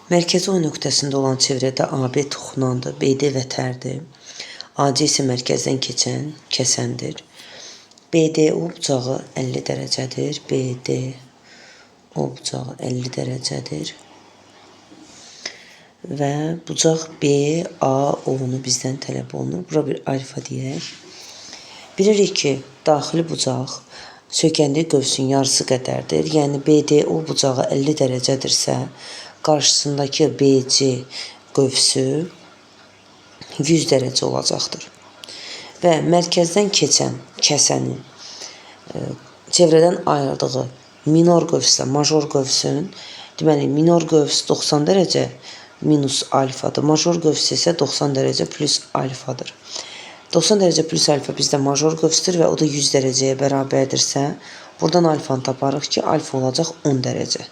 Mərkəzi O nöqtəsində olan çevrədə AB toxunandır, BD vətərdir. AC isə mərkəzdən keçən kəsəndir. BDO bucağı 50 dərəcədir. BDO bucağı 50 dərəcədir. Və bucaq BAO-nu bizdən tələb olunur. Bura bir alfa deyək. Bilirik ki, daxili bucaq sökəndiyi qövsün yarısı qədərdir. Yəni BDO bucağı 50 dərəcədirsə, qarşısındakı BC qövsü 100 dərəcə olacaqdır. Və mərkəzdən keçən kəsənin çevrədən ayırdığı minor qövslə major qövsün, deməli, minor qövs 90 dərəcə minus alfadır. Major qövs isə 90 dərəcə plus alfadır. 90 dərəcə plus alfa bizdə major qövsdür və o da 100 dərəcəyə bərabərdirsə, buradan alfanı taparıq ki, alfa olacaq 10 dərəcə.